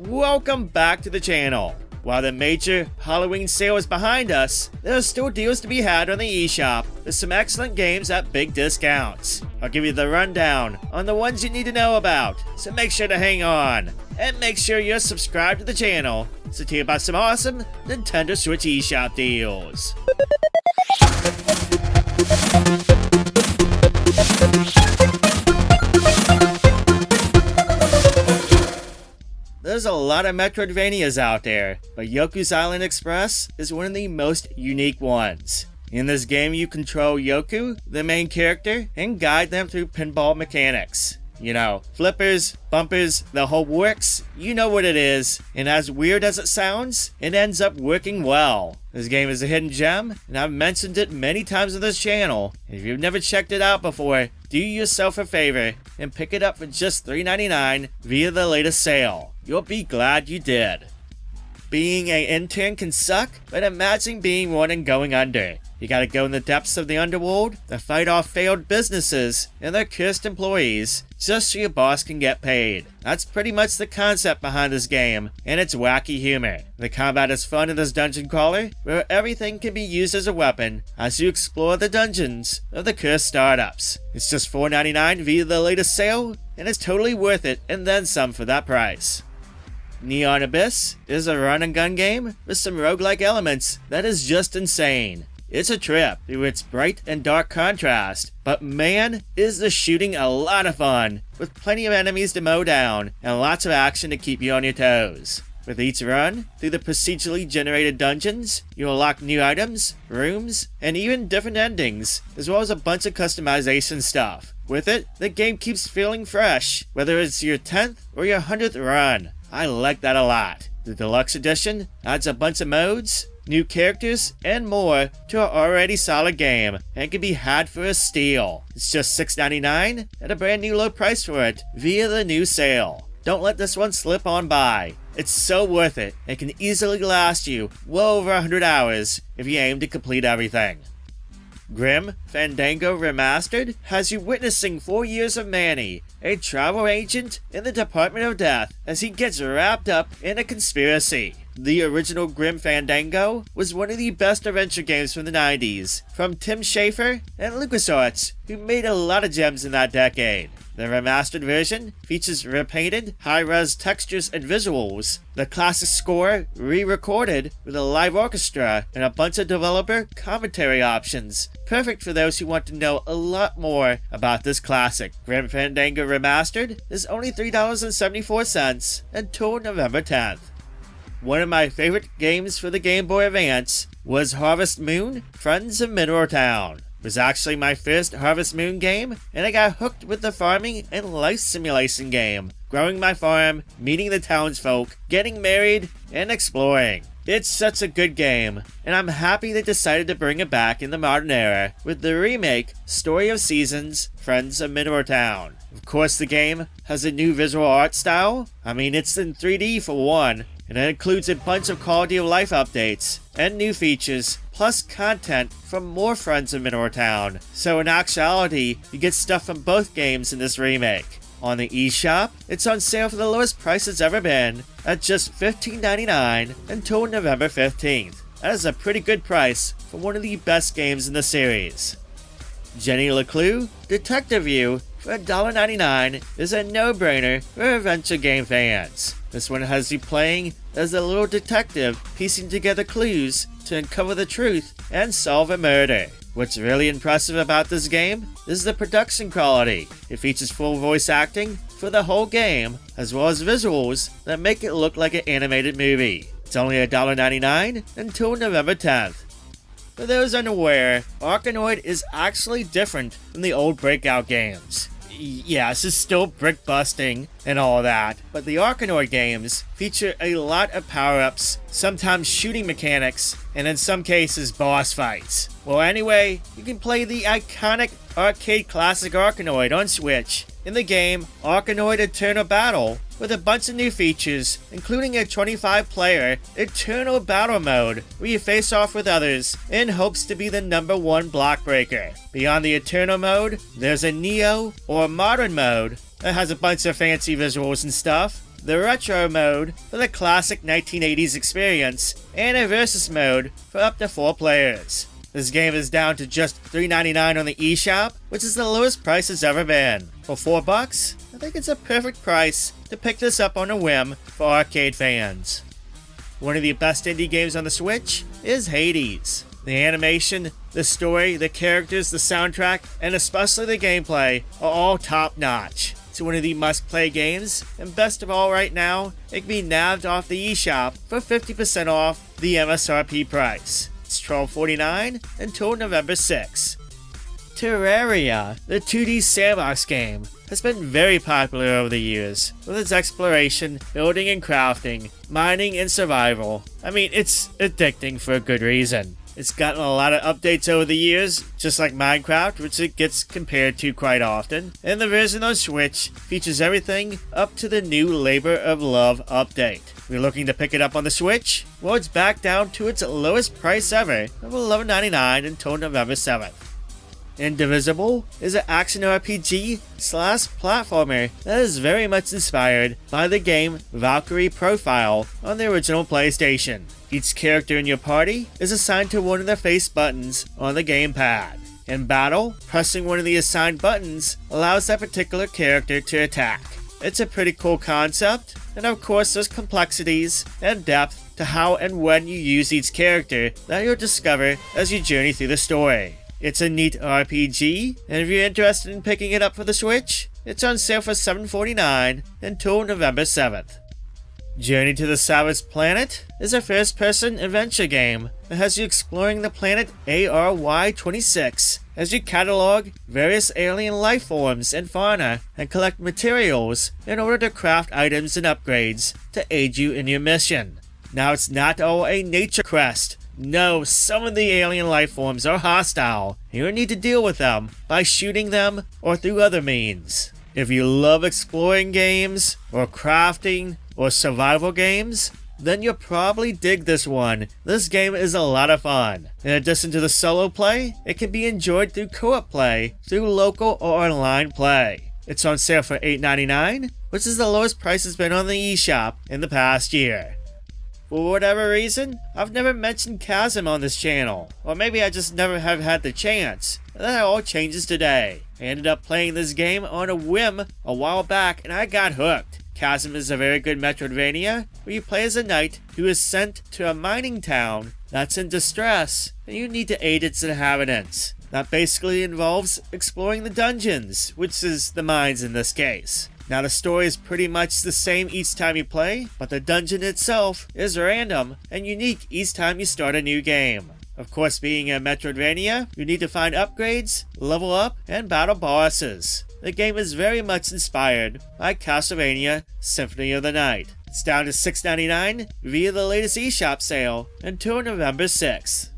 Welcome back to the channel. While the major Halloween sale is behind us, there are still deals to be had on the eShop with some excellent games at big discounts. I'll give you the rundown on the ones you need to know about, so make sure to hang on. And make sure you're subscribed to the channel to hear about some awesome Nintendo Switch eShop deals. There's a lot of Metroidvanias out there, but Yoku's Island Express is one of the most unique ones. In this game, you control Yoku, the main character, and guide them through pinball mechanics. You know, flippers, bumpers, the whole works, you know what it is, and as weird as it sounds, it ends up working well. This game is a hidden gem, and I've mentioned it many times on this channel. If you've never checked it out before, do yourself a favor and pick it up for just $3.99 via the latest sale. You'll be glad you did. Being an intern can suck, but imagine being one and going under. You gotta go in the depths of the underworld to fight off failed businesses and their cursed employees just so your boss can get paid. That's pretty much the concept behind this game, and its wacky humor. The combat is fun in this dungeon crawler, where everything can be used as a weapon as you explore the dungeons of the cursed startups. It's just $4.99 via the latest sale, and it's totally worth it and then some for that price. Neon Abyss is a run and gun game with some roguelike elements that is just insane. It's a trip through its bright and dark contrast, but man, is the shooting a lot of fun, with plenty of enemies to mow down and lots of action to keep you on your toes. With each run through the procedurally generated dungeons, you'll unlock new items, rooms, and even different endings, as well as a bunch of customization stuff. With it, the game keeps feeling fresh, whether it's your 10th or your 100th run. I like that a lot. The Deluxe Edition adds a bunch of modes, new characters, and more to an already solid game, and can be had for a steal. It's just $6.99 at a brand new low price for it via the new sale. Don't let this one slip on by. It's so worth it and can easily last you well over 100 hours if you aim to complete everything. Grim Fandango Remastered has you witnessing 4 years of Manny, a travel agent in the Department of Death, as he gets wrapped up in a conspiracy. The original Grim Fandango was one of the best adventure games from the 90s, from Tim Schafer and LucasArts, who made a lot of gems in that decade. The remastered version features repainted, high-res textures and visuals, the classic score re-recorded with a live orchestra, and a bunch of developer commentary options, perfect for those who want to know a lot more about this classic. Grim Fandango Remastered is only $3.74 until November 10th. One of my favorite games for the Game Boy Advance was Harvest Moon: Friends of Mineral Town. It was actually my first Harvest Moon game, and I got hooked with the farming and life simulation game, growing my farm, meeting the townsfolk, getting married, and exploring. It's such a good game, and I'm happy they decided to bring it back in the modern era with the remake Story of Seasons: Friends of Mineral Town. Of course, the game has a new visual art style. I mean, it's in 3D for one, and it includes a bunch of quality of life updates and new features, plus content from more Friends of Mineral Town. So in actuality, you get stuff from both games in this remake. On the eShop, it's on sale for the lowest price it's ever been, at just $15.99 until November 15th. That is a pretty good price for one of the best games in the series. Jenny LeClue, Detectivu, for $1.99 is a no-brainer for adventure game fans. This one has you playing as a little detective piecing together clues to uncover the truth and solve a murder. What's really impressive about this game is the production quality. It features full voice acting for the whole game, as well as visuals that make it look like an animated movie. It's only $1.99 until November 10th. For those unaware, ARKANOID is actually different from the old Breakout games. Yes, it's still brick busting and all that, but the ARKANOID games feature a lot of power-ups, sometimes shooting mechanics, and in some cases boss fights. Well, anyway, you can play the iconic arcade classic ARKANOID on Switch in the game ARKANOID Eternal Battle, with a bunch of new features, including a 25-player Eternal Battle mode where you face off with others in hopes to be the #1 block breaker. Beyond the Eternal mode, there's a Neo or Modern mode that has a bunch of fancy visuals and stuff, the retro mode for the classic 1980s experience, and a versus mode for up to 4 players. This game is down to just $3.99 on the eShop, which is the lowest price it's ever been. For $4, I think it's a perfect price to pick this up on a whim for arcade fans. One of the best indie games on the Switch is Hades. The animation, the story, the characters, the soundtrack, and especially the gameplay are all top-notch. It's one of the must-play games, and best of all right now, it can be nabbed off the eShop for 50% off the MSRP price. It's $12.49 until November 6. Terraria, the 2D sandbox game, has been very popular over the years, with its exploration, building and crafting, mining and survival. I mean, it's addicting for a good reason. It's gotten a lot of updates over the years, just like Minecraft, which it gets compared to quite often, and the version on Switch features everything up to the new Labor of Love update. If you're looking to pick it up on the Switch, well, it's back down to its lowest price ever of $11.99 until November 7th. Indivisible is an action RPG/platformer that is very much inspired by the game Valkyrie Profile on the original PlayStation. Each character in your party is assigned to one of the face buttons on the gamepad. In battle, pressing one of the assigned buttons allows that particular character to attack. It's a pretty cool concept, and of course there's complexities and depth to how and when you use each character that you'll discover as you journey through the story. It's a neat RPG, and if you're interested in picking it up for the Switch, it's on sale for $7.49 until November 7th. Journey to the Savage Planet is a first-person adventure game that has you exploring the planet ARY-26 as you catalog various alien life forms and fauna and collect materials in order to craft items and upgrades to aid you in your mission. Now, it's not all a nature quest. No, some of the alien life forms are hostile, and you'll need to deal with them by shooting them or through other means. If you love exploring games, or crafting, or survival games, then you'll probably dig this one. This game is a lot of fun. In addition to the solo play, it can be enjoyed through co-op play, through local or online play. It's on sale for $8.99, which is the lowest price it's been on the eShop in the past year. For whatever reason, I've never mentioned Chasm on this channel, or maybe I just never have had the chance. That all changes today. I ended up playing this game on a whim a while back and I got hooked. Chasm is a very good Metroidvania where you play as a knight who is sent to a mining town that's in distress and you need to aid its inhabitants. That basically involves exploring the dungeons, which is the mines in this case. Now, the story is pretty much the same each time you play, but the dungeon itself is random and unique each time you start a new game. Of course, being a Metroidvania, you need to find upgrades, level up, and battle bosses. The game is very much inspired by Castlevania Symphony of the Night. It's down to $6.99 via the latest eShop sale until November 6th.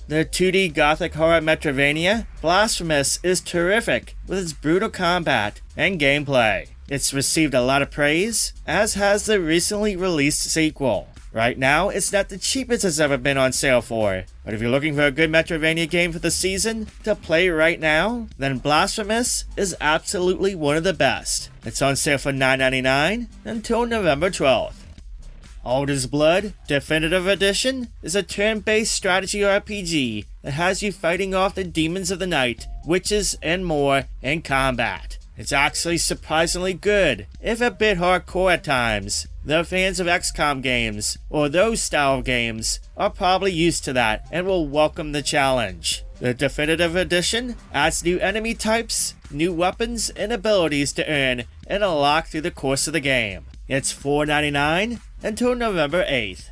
The 2D gothic horror Metroidvania, Blasphemous, is terrific with its brutal combat and gameplay. It's received a lot of praise, as has the recently released sequel. Right now, it's not the cheapest it's ever been on sale for, but if you're looking for a good Metroidvania game for the season to play right now, then Blasphemous is absolutely one of the best. It's on sale for $9.99 until November 12th. Alder's Blood Definitive Edition is a turn-based strategy RPG that has you fighting off the demons of the night, witches, and more in combat. It's actually surprisingly good, if a bit hardcore at times. The fans of XCOM games, or those style of games, are probably used to that and will welcome the challenge. The Definitive Edition adds new enemy types, new weapons, and abilities to earn and unlock through the course of the game. It's $4.99 until November 8th.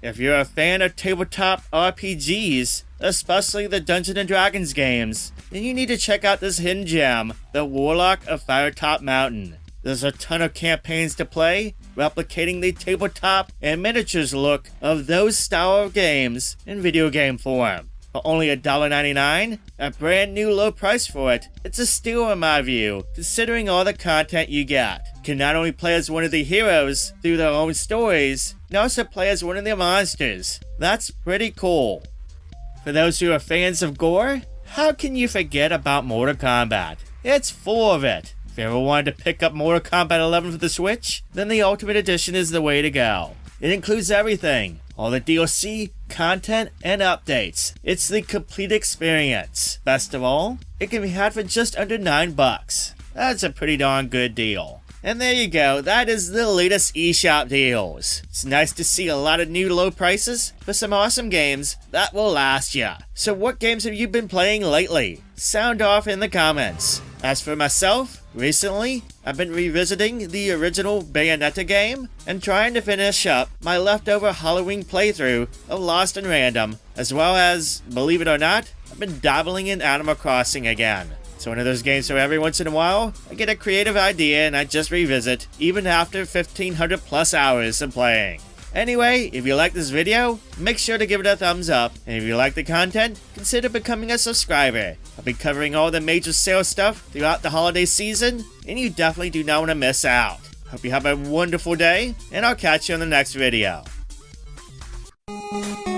If you're a fan of tabletop RPGs, especially the Dungeons & Dragons games, then you need to check out this hidden gem, the Warlock of Firetop Mountain. There's a ton of campaigns to play, replicating the tabletop and miniatures look of those style of games in video game form. For only $1.99, a brand new low price for it, it's a steal in my view, considering all the content you get. You can not only play as one of the heroes through their own stories, you can also play as one of the monsters. That's pretty cool. For those who are fans of gore, how can you forget about Mortal Kombat? It's full of it. If you ever wanted to pick up Mortal Kombat 11 for the Switch, then the Ultimate Edition is the way to go. It includes everything, all the DLC, content, and updates. It's the complete experience. Best of all, it can be had for just under $9. That's a pretty darn good deal. And there you go, that is the latest eShop deals. It's nice to see a lot of new low prices for some awesome games that will last ya. So what games have you been playing lately? Sound off in the comments. As for myself, recently, I've been revisiting the original Bayonetta game and trying to finish up my leftover Halloween playthrough of Lost in Random, as well as, believe it or not, I've been dabbling in Animal Crossing again. It's one of those games where every once in a while, I get a creative idea and I just revisit, even after 1500 plus hours of playing. Anyway, if you like this video, make sure to give it a thumbs up, and if you like the content, consider becoming a subscriber. I'll be covering all the major sale stuff throughout the holiday season, and you definitely do not want to miss out. Hope you have a wonderful day, and I'll catch you in the next video. Thank you.